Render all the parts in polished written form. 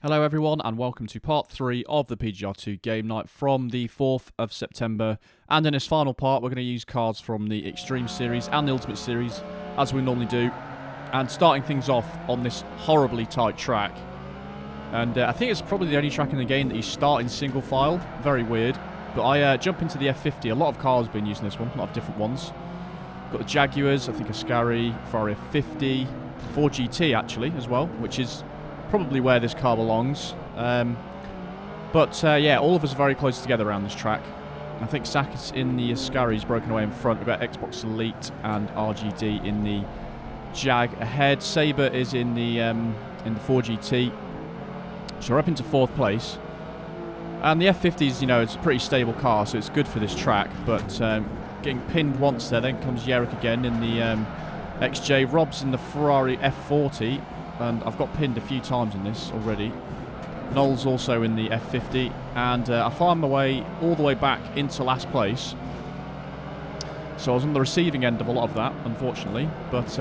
Hello everyone and welcome to part 3 of the PGR2 game night from the 4th of September, and in this final part we're going to use cards from the Extreme Series and the Ultimate Series as we normally do, and starting things off on this horribly tight track. And I think it's probably the only track in the game that you start in single file. Very weird. But I jump into the F50. A lot of cars have been using this one, a lot of different ones. Got the Jaguars, I think a Ascari, Ferrari F50, 4GT actually as well, which is probably where this car belongs. Yeah, all of us are very close together around this track. I think Sakis in the Ascari is broken away in front. We've got Xbox Elite and RGD in the Jag ahead. Sabre is in the 4GT. So we're up into 4th place. And the F50's, you know, it's a pretty stable car, so it's good for this track. But getting pinned once there, then comes Yerrick again in the XJ. Rob's in the Ferrari F40. And I've got pinned a few times in this already. Noel's also in the F50, and I find my way all the way back into last place. So I was on the receiving end of a lot of that, unfortunately. But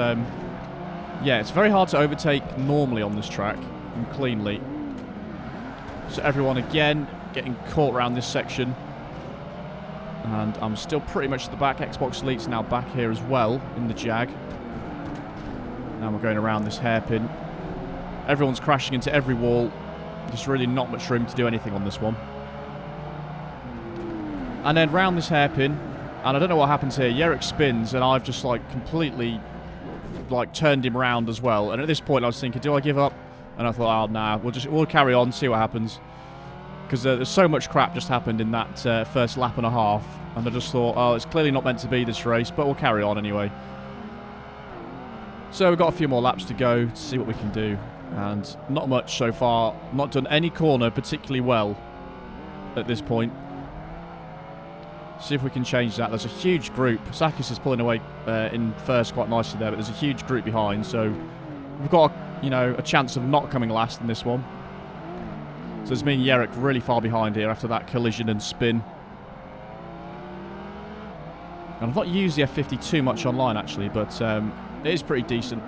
yeah, it's very hard to overtake normally on this track, and cleanly. So everyone again getting caught around this section. And I'm still pretty much at the back. Xbox Elite's now back here as well in the Jag. Now we're going around this hairpin. Everyone's crashing into every wall. There's really not much room to do anything on this one. And then round this hairpin, and I don't know what happens here. Yerrick spins, and I've just completely turned him round as well. And at this point, I was thinking, do I give up? And I thought, oh nah, we'll carry on, see what happens. Because there's so much crap just happened in that first lap and a half, and I just thought, oh, it's clearly not meant to be this race, but we'll carry on anyway. So we've got a few more laps to go to see what we can do. And not much so far. Not done any corner particularly well at this point. See if we can change that. There's a huge group. Sakis is pulling away in first quite nicely there, but there's a huge group behind. So we've got, a chance of not coming last in this one. So it's me and Yerrick really far behind here after that collision and spin. And I've not used the F50 too much online actually, but it is pretty decent.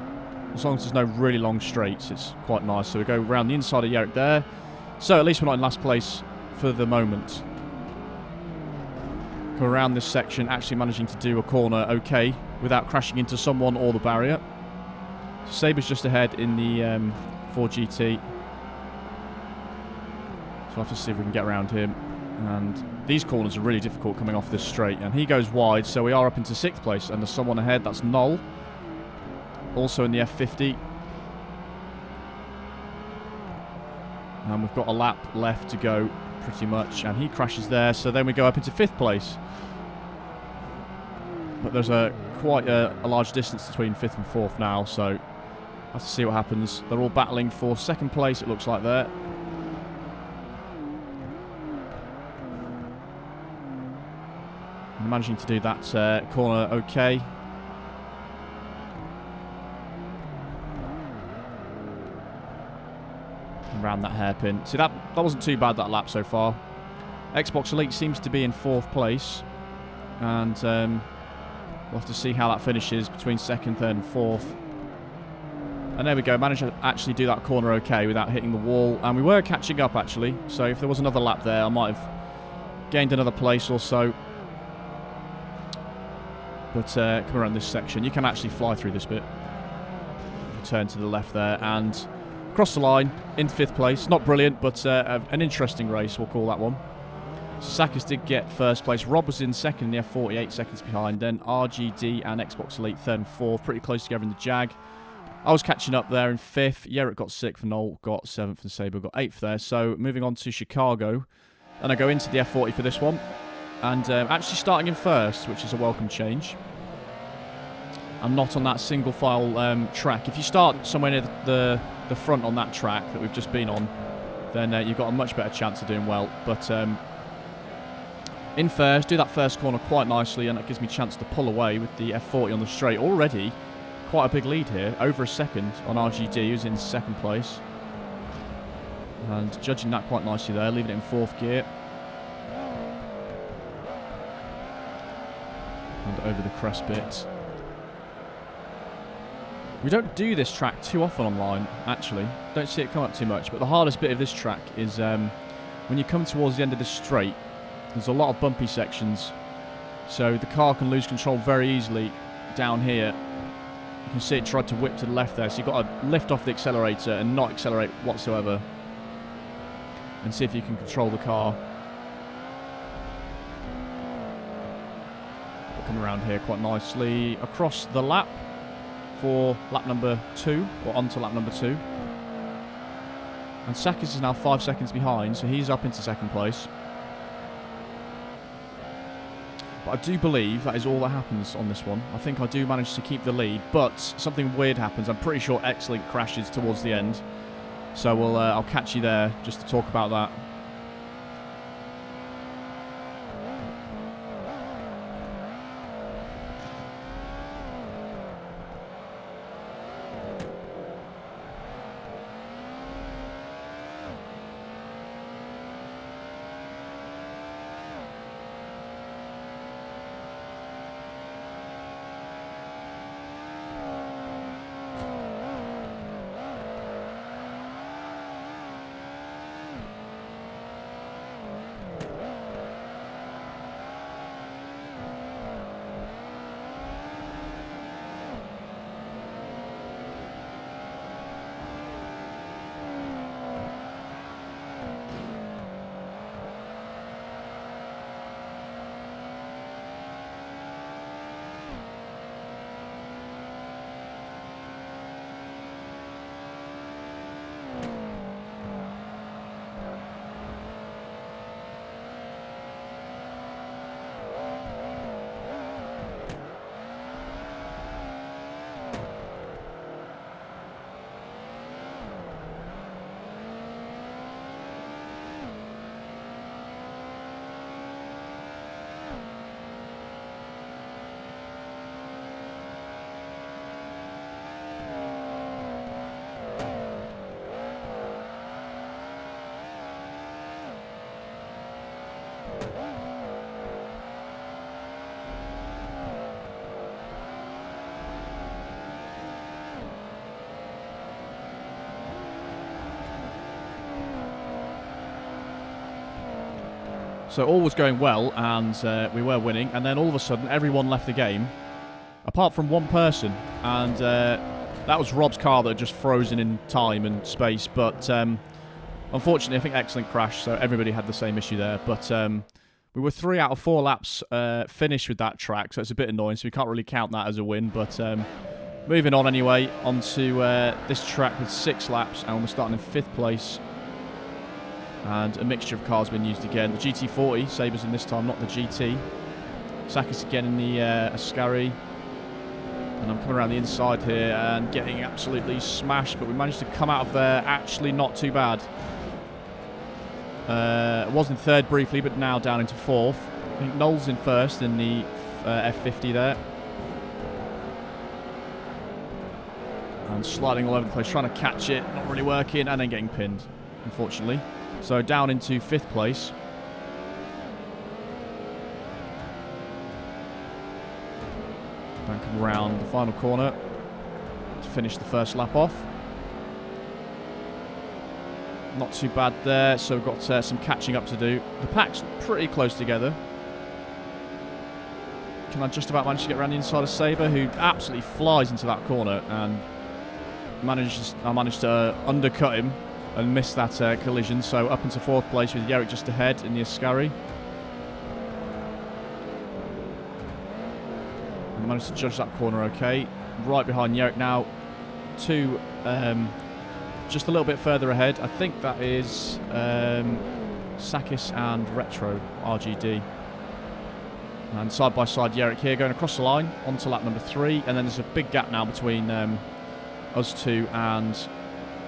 As long as there's no really long straights, it's quite nice. So we go around the inside of Yerrick there. So at least we're not in last place for the moment. Go around this section, actually managing to do a corner okay without crashing into someone or the barrier. Sabre's just ahead in the 4GT. So we'll have to see if we can get around him. And these corners are really difficult coming off this straight. And he goes wide, so we are up into 6th place. And there's someone ahead, that's Noel. Also in the F50. And we've got a lap left to go, pretty much. And he crashes there, so then we go up into 5th place. But there's quite a large distance between 5th and 4th now, so we'll have to see what happens. They're all battling for 2nd place, it looks like there. And managing to do that corner okay. Around that hairpin. See, that wasn't too bad, that lap so far. Xbox Elite seems to be in 4th place. And we'll have to see how that finishes between 2nd, 3rd and 4th. And there we go. Managed to actually do that corner okay without hitting the wall. And we were catching up, actually. So if there was another lap there, I might have gained another place or so. But come around this section. You can actually fly through this bit. Turn to the left there and across the line in 5th place. Not brilliant, but an interesting race, we'll call that one. So Sakis did get 1st place. Rob was in 2nd in the F40, 8 seconds behind. Then RGD and Xbox Elite 3rd and 4th, pretty close together in the Jag. I was catching up there in 5th. Yerrick got 6th, Noel got 7th, and Sabre got 8th there. So moving on to Chicago. And I go into the F40 for this one. And actually starting in 1st, which is a welcome change. I'm not on that single file track. If you start somewhere near the front on that track that we've just been on, then you've got a much better chance of doing well. But in 1st, do that 1st corner quite nicely, and that gives me a chance to pull away with the F40 on the straight. Already quite a big lead here, over a second on RGD, who's in 2nd place. And judging that quite nicely there, leaving it in 4th gear. And over the crest bit. We don't do this track too often online, actually. Don't see it come up too much. But the hardest bit of this track is when you come towards the end of the straight, there's a lot of bumpy sections. So the car can lose control very easily down here. You can see it tried to whip to the left there. So you've got to lift off the accelerator and not accelerate whatsoever. And see if you can control the car. We'll come around here quite nicely across the lap. For lap number 2, or onto lap number 2. And Sakis is now 5 seconds behind, so he's up into second place. But I do believe that is all that happens on this one. I think I do manage to keep the lead, but something weird happens. I'm pretty sure Xlink crashes towards the end. So I'll catch you there just to talk about that. So all was going well, and we were winning, and then all of a sudden everyone left the game, apart from one person, and that was Rob's car that had just frozen in time and space, but unfortunately I think Xlink crashed, so everybody had the same issue there, but we were 3 out of 4 laps finished with that track, so it's a bit annoying, so we can't really count that as a win, but moving on anyway, onto this track with 6 laps, and we're starting in 5th place. And a mixture of cars being used again. The GT40, Sabres in this time, not the GT. Sakis again in the Ascari. And I'm coming around the inside here and getting absolutely smashed, but we managed to come out of there actually not too bad. Was in 3rd briefly, but now down into 4th. I think Noel's in 1st in the F50 there. And sliding all over the place, trying to catch it, not really working, and then getting pinned, unfortunately. So down into 5th place. And come around the final corner to finish the first lap off. Not too bad there, so we've got some catching up to do. The pack's pretty close together. Can I just about manage to get around the inside of Sabre, who absolutely flies into that corner, and I managed to undercut him and missed that collision, so up into 4th place with Yerrick just ahead in the Ascari. And managed to judge that corner okay. Right behind Yerrick now, just a little bit further ahead. I think that is Sakis and Retro RGD. And side by side Yerrick here going across the line onto lap number 3, and then there's a big gap now between us two and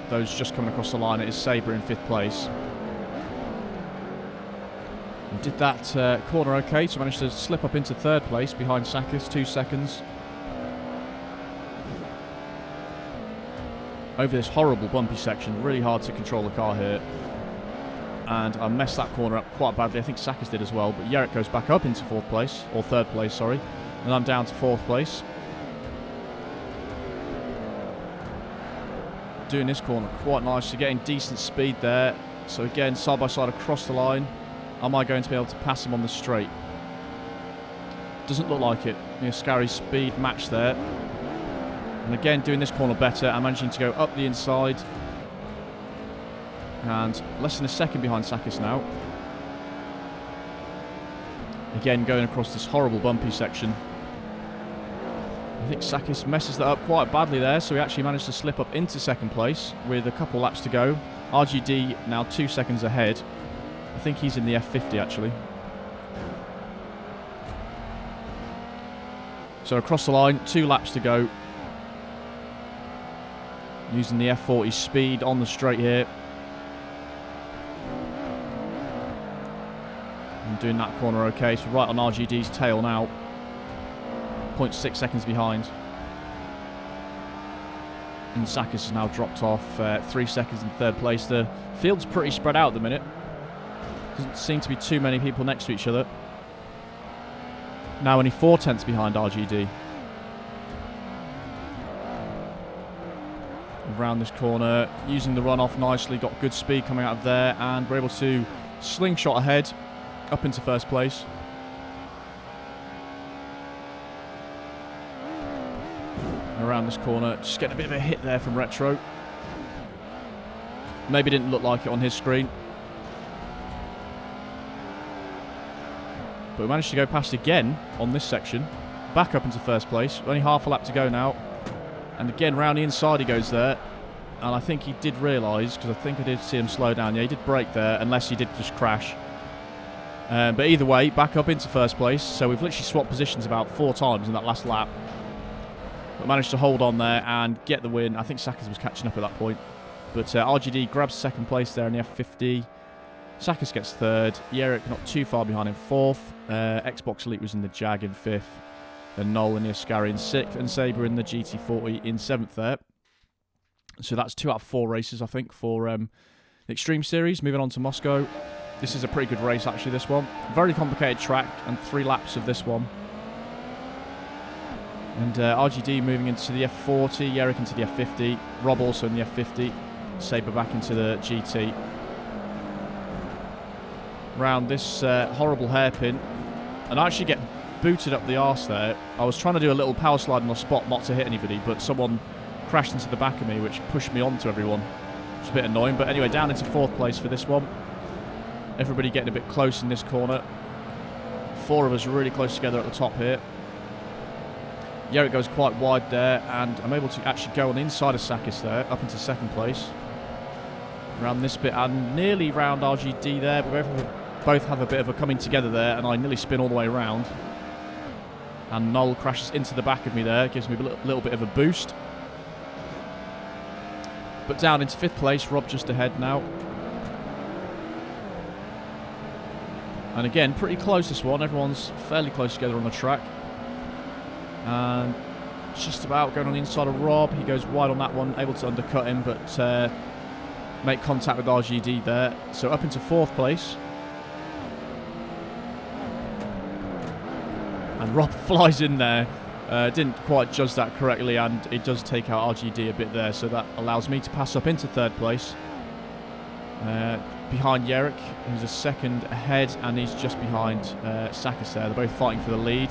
those just coming across the line. It is Sabre in 5th place. And did that corner okay, so managed to slip up into 3rd place behind Sakis, 2 seconds. Over this horrible bumpy section, really hard to control the car here. And I messed that corner up quite badly. I think Sakis did as well, but Yerrick goes back up into 4th place, or 3rd place, sorry. And I'm down to 4th place. doing this corner quite nicely, getting decent speed there. So again, side by side across the line. Am I going to be able to pass him on the straight? Doesn't look like it. Ascari's speed match there. And again, doing this corner better and managing to go up the inside. And less than a second behind Sakis now. Again, going across this horrible bumpy section. I think Sakis messes that up quite badly there, so he actually managed to slip up into second place with a couple laps to go. RGD now 2 seconds ahead. I think he's in the F50 actually. So across the line, 2 laps to go. Using the F40 speed on the straight here. And doing that corner okay, so right on RGD's tail now. 0.6 seconds behind. And Sakis has now dropped off 3 seconds in third place. The field's pretty spread out at the minute. Doesn't seem to be too many people next to each other. Now only 4 tenths behind RGD. Around this corner, using the runoff nicely, got good speed coming out of there, and we're able to slingshot ahead, up into first place. And around this corner, just getting a bit of a hit there from Retro. Maybe didn't look like it on his screen. But we managed to go past again on this section. Back up into first place. Only half a lap to go now. And again, round the inside he goes there. And I think he did realise, because I think I did see him slow down. Yeah, he did brake there, unless he did just crash. But either way, back up into first place. So we've literally swapped positions about 4 times in that last lap. But managed to hold on there and get the win. I think Sakis was catching up at that point. But RGD grabs second place there in the F50. Sakis gets third. Yerrick not too far behind in fourth. Xbox Elite was in the Jag in fifth. And Noel and Ascari in sixth. And Sabre in the GT40 in seventh there. So that's 2 out of 4 races, I think, for the Extreme Series. Moving on to Moscow. This is a pretty good race, actually, this one. Very complicated track, and 3 laps of this one. And RGD moving into the F40, Yerrick into the F50, Rob also in the F50, Sabre back into the GT. Round this horrible hairpin, and I actually get booted up the arse there. I was trying to do a little power slide on the spot not to hit anybody, but someone crashed into the back of me, which pushed me onto everyone. It's a bit annoying, but anyway, down into 4th place for this one. Everybody getting a bit close in this corner. 4 of us really close together at the top here. Yerrick goes quite wide there, and I'm able to actually go on the inside of Sakis there, up into 2nd place. Around this bit, and nearly round RGD there, but we both have a bit of a coming together there, and I nearly spin all the way around. And Noel crashes into the back of me there, gives me a little bit of a boost. But down into 5th place, Rob just ahead now. And again, pretty close this one, everyone's fairly close together on the track. And just about going on the inside of Rob. He goes wide on that one, able to undercut him, but make contact with RGD there. So up into 4th place. And Rob flies in there. Didn't quite judge that correctly, and it does take out RGD a bit there. So that allows me to pass up into 3rd place. Behind Yerrick, who's a 2nd ahead, and he's just behind Sakis there. They're both fighting for the lead.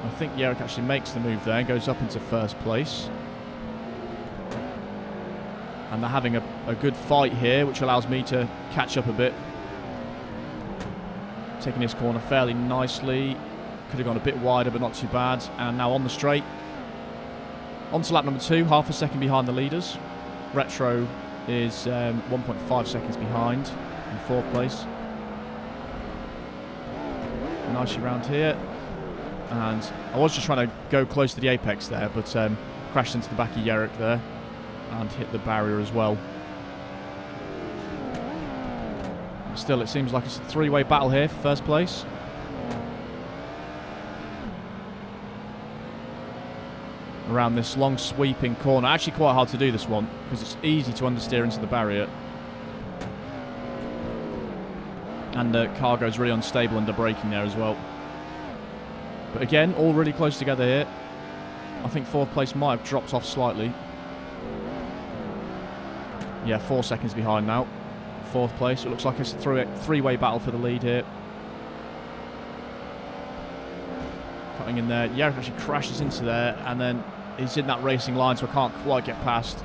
I think Yerrick actually makes the move there and goes up into 1st place. And they're having a good fight here, which allows me to catch up a bit. Taking this corner fairly nicely. Could have gone a bit wider, but not too bad. And now on the straight. On to lap number 2, half a second behind the leaders. Retro is 1.5 seconds behind in 4th place. Nicely round here. And I was just trying to go close to the apex there, but crashed into the back of Yerrick there and hit the barrier as well. Still, it seems like it's a 3-way battle here for 1st place. Around this long sweeping corner. Actually quite hard to do this one, because it's easy to understeer into the barrier. And the car goes really unstable under braking there as well. But again, all really close together here. I think 4th place might have dropped off slightly. Yeah, 4 seconds behind now. 4th place. It looks like it's a three-way battle for the lead here. Cutting in there. Jarek actually crashes into there, and then he's in that racing line, so I can't quite get past.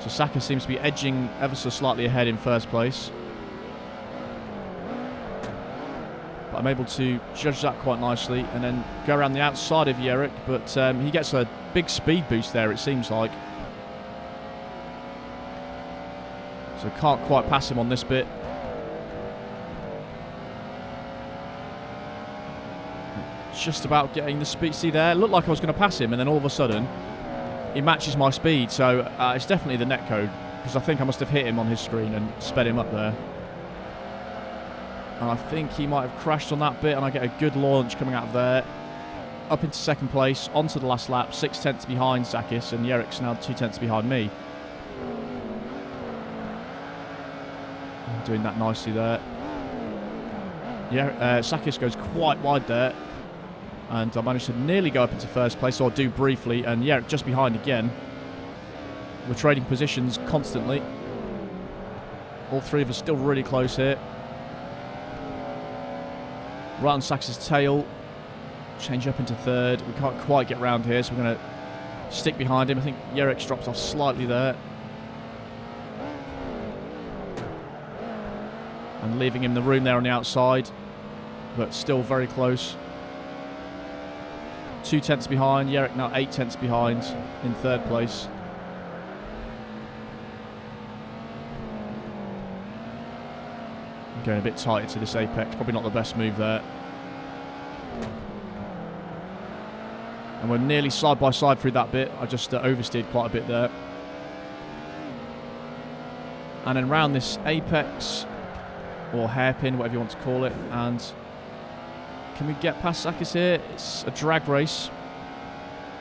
So Saka seems to be edging ever so slightly ahead in 1st place. But I'm able to judge that quite nicely and then go around the outside of Jarek, but he gets a big speed boost there, it seems like. So can't quite pass him on this bit. Just about getting the speed. See there, looked like I was going to pass him, and then all of a sudden he matches my speed. So it's definitely the netcode, because I think I must have hit him on his screen and sped him up there. And I think he might have crashed on that bit, and I get a good launch coming out of there. Up into 2nd place, onto the last lap, 6 tenths behind Sakis, and Jarek's now 2 tenths behind me. I'm doing that nicely there. Yeah, Sakis goes quite wide there. And I managed to nearly go up into 1st place, or do briefly, and Jarek just behind again. We're trading positions constantly. All 3 of us still really close here. Right on Sakis' tail. Change up into 3rd. We can't quite get round here, so we're going to stick behind him. I think Jarek's dropped off slightly there. And leaving him the room there on the outside, but still very close. 2 tenths behind. Jarek now 8 tenths behind in 3rd place. Going a bit tighter to this apex. Probably not the best move there. And we're nearly side by side through that bit. I just oversteered quite a bit there. And then round this apex, or hairpin, whatever you want to call it. And can we get past Sakis here? It's a drag race.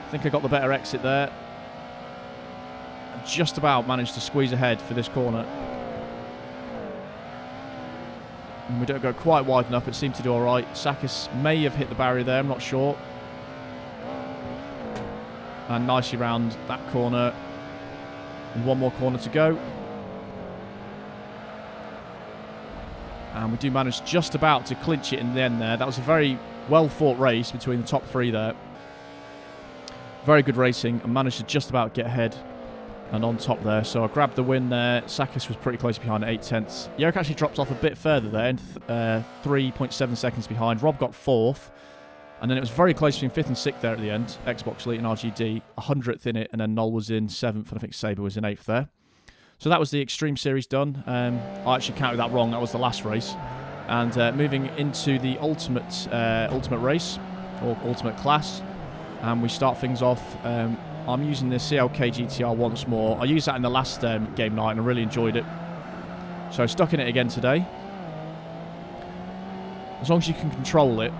I think I got the better exit there. I just about managed to squeeze ahead for this corner. And we don't go quite wide enough. It seemed to do all right. Sakis may have hit the barrier there. I'm not sure. And nicely round that corner. And 1 more corner to go. And we do manage just about to clinch it in the end there. That was a very well-fought race between the top 3 there. Very good racing, and managed to just about get ahead and on top there. So I grabbed the win there. Sakis was pretty close behind at 8 tenths. Jarek actually drops off a bit further there, 3.7 seconds behind. Rob got 4th. And then it was very close between 5th and 6th there at the end. Xbox Elite and RGD, 100th in it, and then Noel was in 7th, and I think Saber was in 8th there. So that was the Extreme Series done. I actually counted that wrong. That was the last race. And moving into the ultimate race, or ultimate class. And we start things off. I'm using the CLK GTR once more. I used that in the last game night, and I really enjoyed it. So stuck in it again today. As long as you can control it,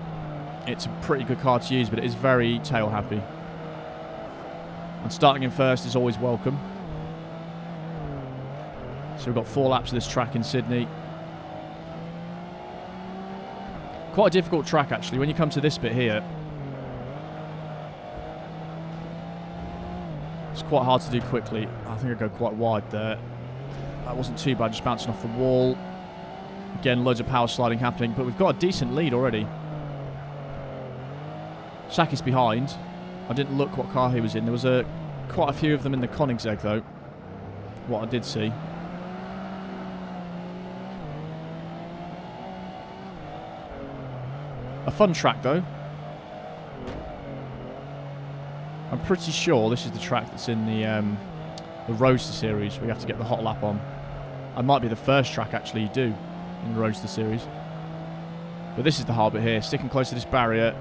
it's a pretty good car to use, but it is very tail happy. And starting in 1st is always welcome. So we've got 4 laps of this track in Sydney. Quite a difficult track, actually, when you come to this bit here. It's quite hard to do quickly. I think I go quite wide there. That wasn't too bad, just bouncing off the wall. Again, loads of power sliding happening, but we've got a decent lead already. Sakis behind. I didn't look what car he was in. There was quite a few of them in the Koenigsegg, though. What I did see. A fun track, though. I'm pretty sure this is the track that's in the Roadster series, where you have to get the hot lap on. It might be the first track, actually, you do in the Roadster series. But this is the hard bit here, sticking close to this barrier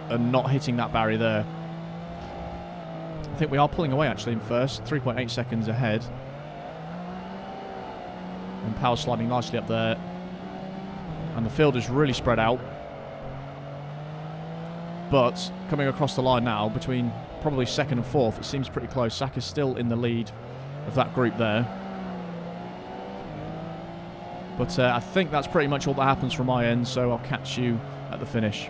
and not hitting that barrier there. I think we are pulling away, actually, in 1st. 3.8 seconds ahead. And power sliding nicely up there. And the field is really spread out. But coming across the line now, between probably 2nd and 4th, it seems pretty close. Saka's still in the lead of that group there. But I think that's pretty much all that happens from my end, so I'll catch you at the finish.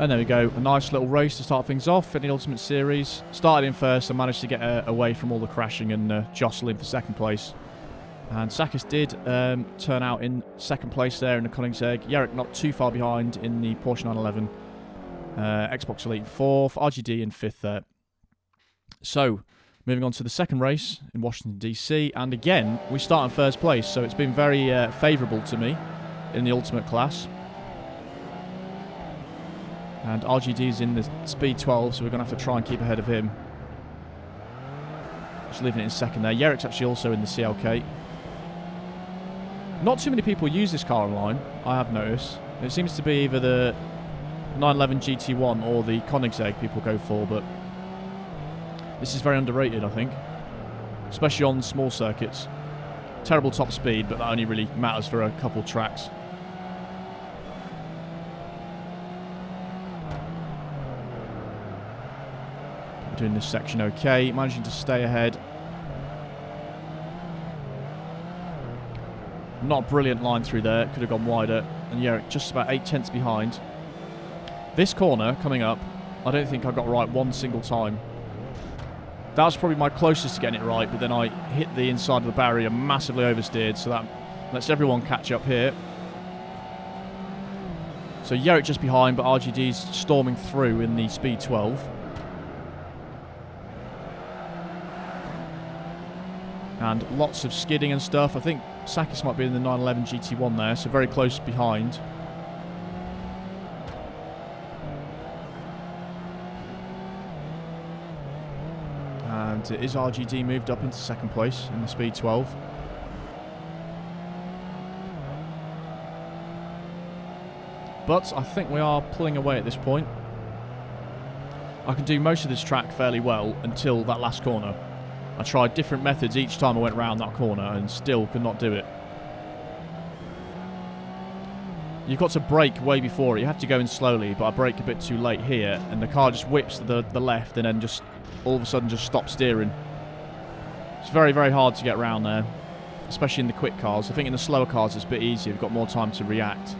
And there we go, a nice little race to start things off in the Ultimate Series. Started in first and managed to get away from all the crashing and jostling for second place. And Sakis did turn out in second place there in the Koenigsegg. Jarek not too far behind in the Porsche 911. Xbox Elite in fourth, RGD in fifth there. So, moving on to the second race in Washington, D.C. And again, we start in first place, so it's been very favourable to me in the Ultimate class. And RGD is in the Speed 12, so we're going to have to try and keep ahead of him. Just leaving it in second there. Jarek's actually also in the CLK. Not too many people use this car online, I have noticed. It seems to be either the 911 GT1 or the Koenigsegg people go for, but this is very underrated, I think. Especially on small circuits. Terrible top speed, but that only really matters for a couple tracks. We're doing this section okay, managing to stay ahead. Not a brilliant line through there, could have gone wider. And yeah, just about 8 tenths behind. This corner coming up, I don't think I got right one single time. That was probably my closest to getting it right, but then I hit the inside of the barrier, massively oversteered, so that lets everyone catch up here. So Jarek just behind, but RGD's storming through in the Speed 12. And lots of skidding and stuff. I think Sakis might be in the 911 GT1 there, so very close behind. And is RGD moved up into second place in the Speed 12. But I think we are pulling away at this point. I can do most of this track fairly well until that last corner. I tried different methods each time I went round that corner and still could not do it. You've got to brake way before it. You have to go in slowly, but I brake a bit too late here, and the car just whips to the left and then just all of a sudden just stops steering. It's very, very hard to get around there, especially in the quick cars. I think in the slower cars it's a bit easier. You've got more time to react.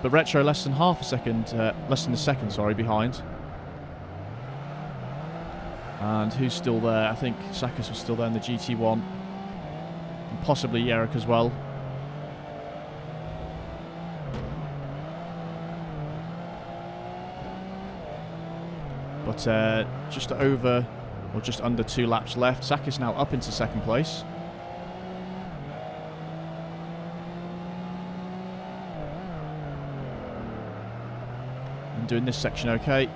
But Retro less than a second, sorry, behind. And who's still there? I think Sakis was still there in the GT1. And possibly Jarek as well. But just over, or just under 2 laps left. Sakis now up into second place. And doing this section okay.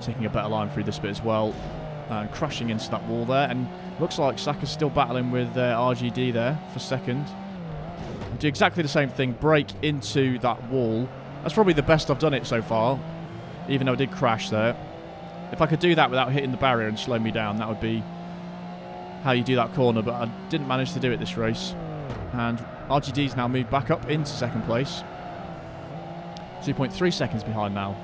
Taking a better line through this bit as well, and crashing into that wall there, and looks like Sakis still battling with RGD there for second. Do exactly the same thing, brake into that wall. That's probably the best I've done it so far, even though I did crash there. If I could do that without hitting the barrier and slowing me down, that would be how you do that corner, but I didn't manage to do it this race. And RGD's now moved back up into second place. 2.3 seconds behind now.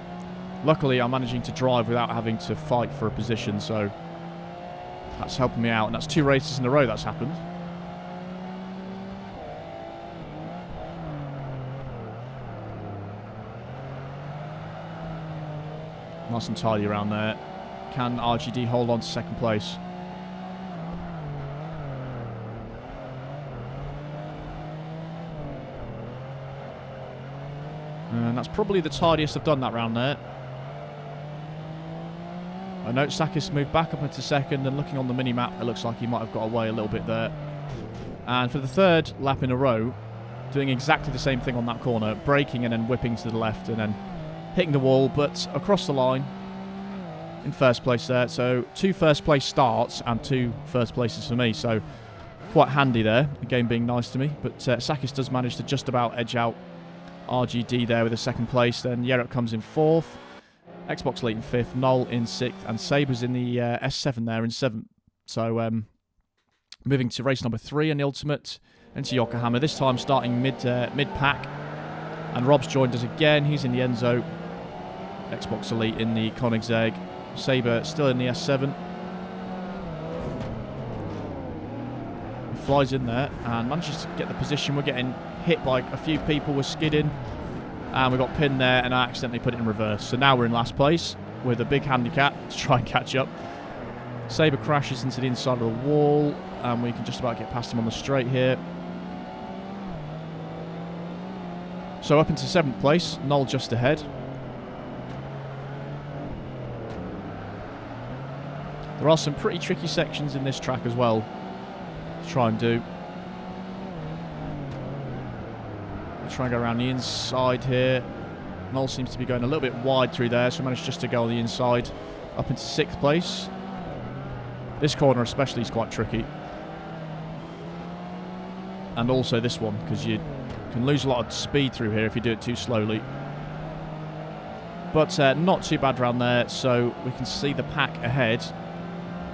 Luckily, I'm managing to drive without having to fight for a position, so that's helping me out. And that's 2 races in a row that's happened. Nice and tidy around there. Can RGD hold on to second place? And that's probably the tidiest I've done that round there. I note Sakis moved back up into second, and looking on the mini-map, it looks like he might have got away a little bit there. And for the 3rd lap in a row, doing exactly the same thing on that corner, braking and then whipping to the left and then hitting the wall, but across the line in first place there. So 2 first place starts and 2 first places for me, so quite handy there, the game being nice to me. But Sakis does manage to just about edge out RGD there with a second place. Then Jarek comes in 4th. Xbox Elite in 5th, Noel in 6th, and Saber's in the S7 there in 7th. So moving to race number 3 in the Ultimate, into Yokohama, this time starting mid-pack. And Rob's joined us again, he's in the Enzo. Xbox Elite in the Koenigsegg. Saber still in the S7. flies in there and manages to get the position. We're getting hit by a few people. We're skidding. And we got pinned there, and I accidentally put it in reverse. So now we're in last place with a big handicap to try and catch up. Sabre crashes into the inside of the wall, and we can just about get past him on the straight here. So up into 7th place, Noel just ahead. There are some pretty tricky sections in this track as well to try and do. We'll try and go around the inside here. Noel seems to be going a little bit wide through there, so we managed just to go on the inside up into 6th place. This corner especially is quite tricky. And also this one, because you can lose a lot of speed through here if you do it too slowly. But not too bad around there, so we can see the pack ahead.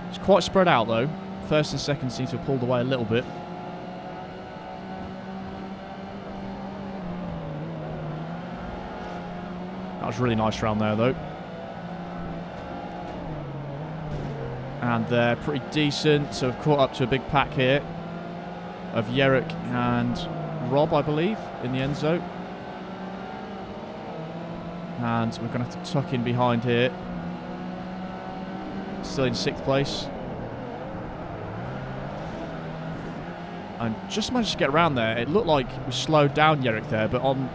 It's quite spread out though. First and second seem to have pulled away a little bit. That was really nice round there though. And they're pretty decent, so we've caught up to a big pack here of Yerrick and Rob, I believe, in the end zone. And we're going to have to tuck in behind here. Still in 6th place. And just managed to get around there. It looked like we slowed down Yerrick there, but on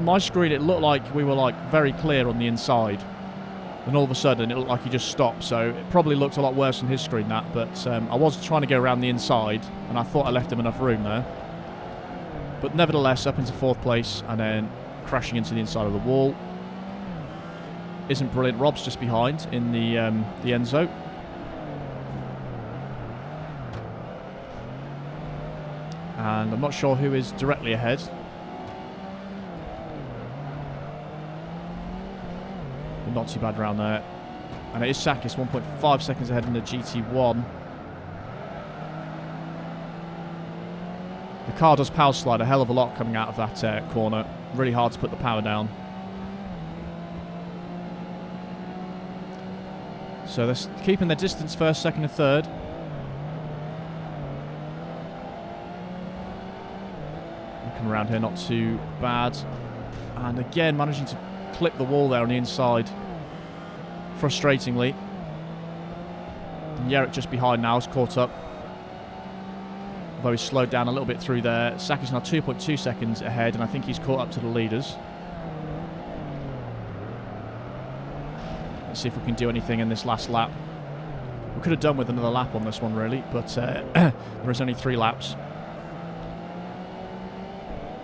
my screen it looked like we were like very clear on the inside. And all of a sudden it looked like he just stopped, so it probably looked a lot worse on his screen that, but I was trying to go around the inside and I thought I left him enough room there. But nevertheless, up into 4th place and then crashing into the inside of the wall. Isn't brilliant. Rob's just behind in the end zone. And I'm not sure who is directly ahead. But not too bad around there. And it is Sakis, 1.5 seconds ahead in the GT1. The car does power slide a hell of a lot coming out of that corner. Really hard to put the power down. So they're keeping their distance first, second and third. Looking around here, not too bad. And again, managing to clip the wall there on the inside. Frustratingly. And Yerrick just behind now is caught up. Although he's slowed down a little bit through there. Sakis now 2.2 seconds ahead, and I think he's caught up to the leaders. Let's see if we can do anything in this last lap. We could have done with another lap on this one, really, but there is only 3 laps.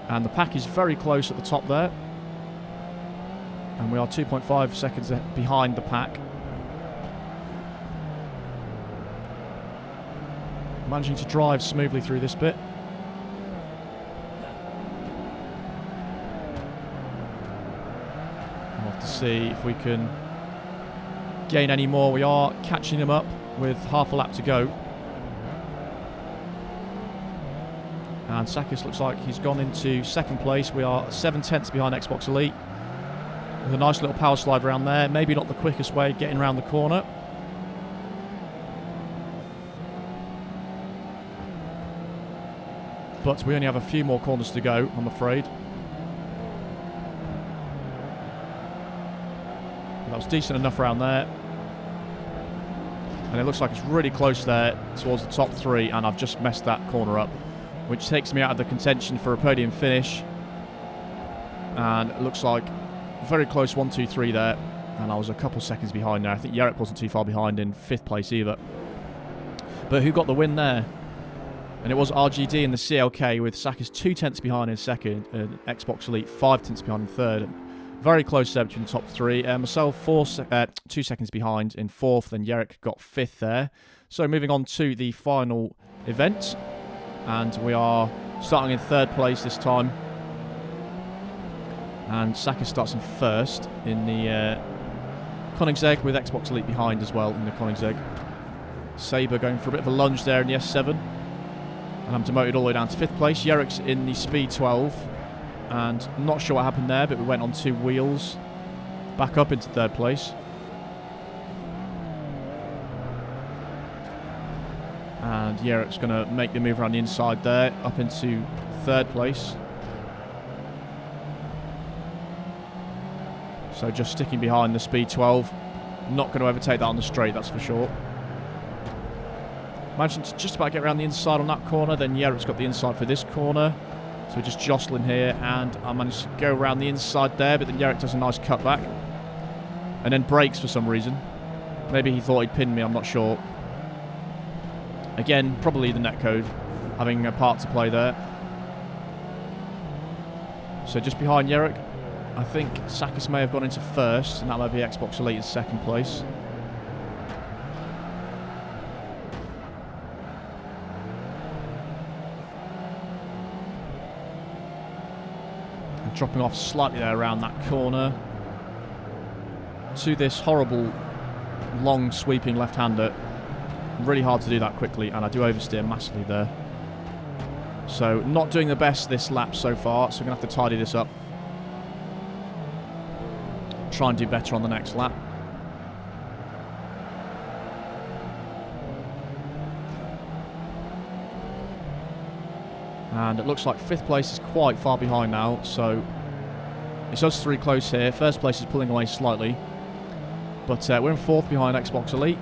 And the pack is very close at the top there. And we are 2.5 seconds behind the pack. Managing to drive smoothly through this bit. We'll have to see if we can gain any more. We are catching them up with half a lap to go. And Sakis looks like he's gone into 2nd place. We are 7 tenths behind Xbox Elite. With a nice little power slide around there. Maybe not the quickest way getting around the corner. But we only have a few more corners to go, I'm afraid. That was decent enough around there. And it looks like it's really close there towards the top 3, and I've just messed that corner up, which takes me out of the contention for a podium finish. And it looks like very close 1, 2, 3 there, and I was a couple seconds behind there. I think Yerrick wasn't too far behind in 5th place either. But who got the win there? And it was RGD in the CLK, with Sakis 2 tenths behind in 2nd, and Xbox Elite 5 tenths behind in 3rd. Very close there between the top 3. Myself 2 seconds behind in 4th, and Yerrick got 5th there. So moving on to the final event, and we are starting in 3rd place this time. And Sakis starts in 1st in the Koenigsegg, with Xbox Elite behind as well in the Koenigsegg. Sabre going for a bit of a lunge there in the S7. And I'm demoted all the way down to 5th place. Yerrick's in the Speed 12. And I'm not sure what happened there, but we went on 2 wheels. Back up into 3rd place. And Jarek's going to make the move around the inside there, up into 3rd place. So just sticking behind the speed 12. Not going to overtake that on the straight, that's for sure. Managing to just about get around the inside on that corner, then Jarek's got the inside for this corner. So we're just jostling here, and I managed to go around the inside there, but then Jarek does a nice cutback. And then brakes for some reason. Maybe he thought he'd pin me, I'm not sure. Again, probably the netcode having a part to play there. So just behind Jarek, I think Sakis may have gone into 1st, and that might be Xbox Elite in 2nd place. And dropping off slightly there around that corner to this horrible, long, sweeping left-hander. Really hard to do that quickly, and I do oversteer massively there. So not doing the best this lap so far, so we're going to have to tidy this up. Try and do better on the next lap. And it looks like 5th place is quite far behind now, so it's us 3 close here. 1st place is pulling away slightly, but we're in 4th behind Xbox Elite.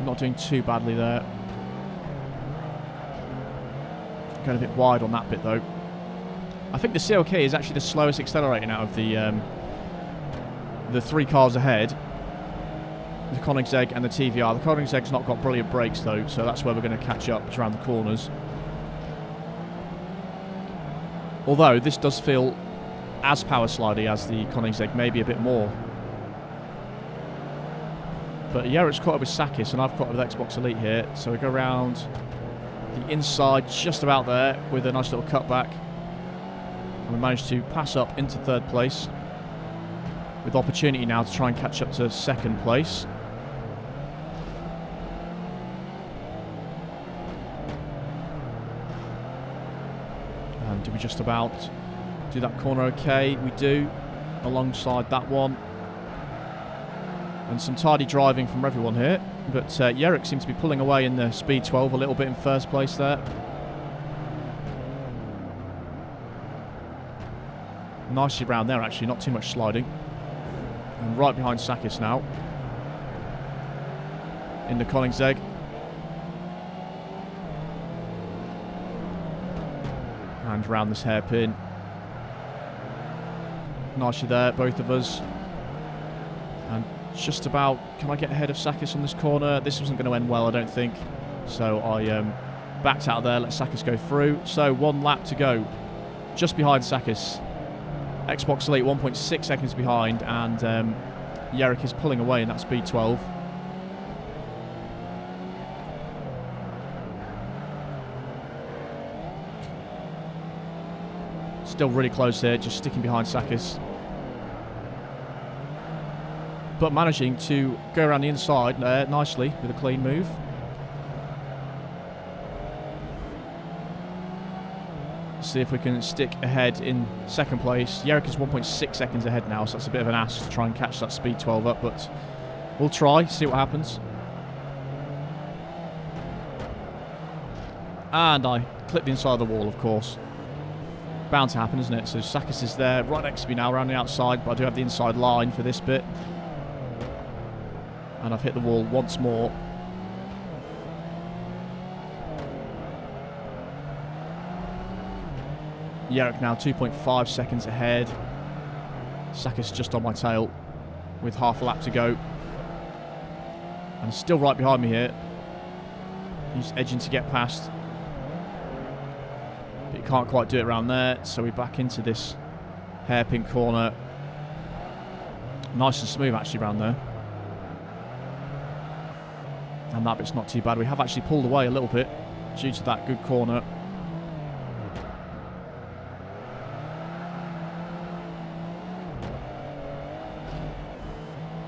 Not doing too badly there. Going a bit wide on that bit though. I think the CLK is actually the slowest accelerating out of the 3 cars ahead. The Koenigsegg and the TVR. The Koenigsegg's not got brilliant brakes though, so that's where we're going to catch up around the corners. Although this does feel as power slidey as the Koenigsegg, maybe a bit more. But Jarek's caught up with Sakis, and I've caught up with Xbox Elite here. So we go around the inside, just about there, with a nice little cutback. And we managed to pass up into 3rd place, with opportunity now to try and catch up to 2nd place. And do we just about do that corner okay? We do, alongside that one. And some tidy driving from everyone here. But Jarek seems to be pulling away in the speed 12 a little bit in 1st place there. Nicely round there actually, not too much sliding. And right behind Sakis now. In the Koenigsegg. And round this hairpin. Nicely there, both of us. And just about, can I get ahead of Sakis on this corner? This wasn't going to end well, I don't think. So I backed out of there, let Sakis go through. So 1 lap to go, just behind Sakis. Xbox Elite 1.6 seconds behind, and Jarek is pulling away in that speed 12. Still really close here, just sticking behind Sakis. But managing to go around the inside there nicely with a clean move. See if we can stick ahead in 2nd place. Jarek is 1.6 seconds ahead now, so that's a bit of an ask to try and catch that speed 12 up, but we'll try, see what happens. And I clipped the inside of the wall, of course. Bound to happen, isn't it? So Sakis is there, right next to me now, around the outside, but I do have the inside line for this bit. And I've hit the wall once more. Jarek now 2.5 seconds ahead. Sakis just on my tail with half a lap to go. And still right behind me here. He's edging to get past. But he can't quite do it around there, so we're back into this hairpin corner. Nice and smooth actually around there. And that bit's not too bad. We have actually pulled away a little bit due to that good corner.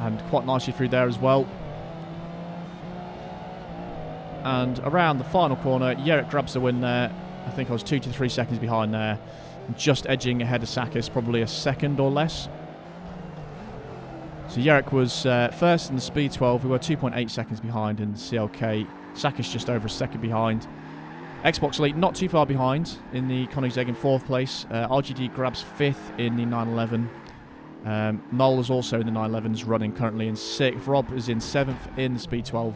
And quite nicely through there as well. And around the final corner, Jarek grabs the win there. I think I was 2 to 3 seconds behind there. Just edging ahead of Sakis, probably a second or less. So Jarek was first in the Speed 12. We were 2.8 seconds behind in the CLK. Sakis just over a second behind. Xbox Elite not too far behind in the Koenigsegg in 4th place. RGD grabs 5th in the 911. Noel is also in the 911s, running currently in 6th. Rob is in 7th in the Speed 12.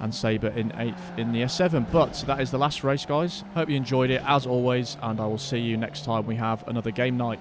And Sabre in 8th in the S7. But that is the last race, guys. Hope you enjoyed it, as always. And I will see you next time we have another game night.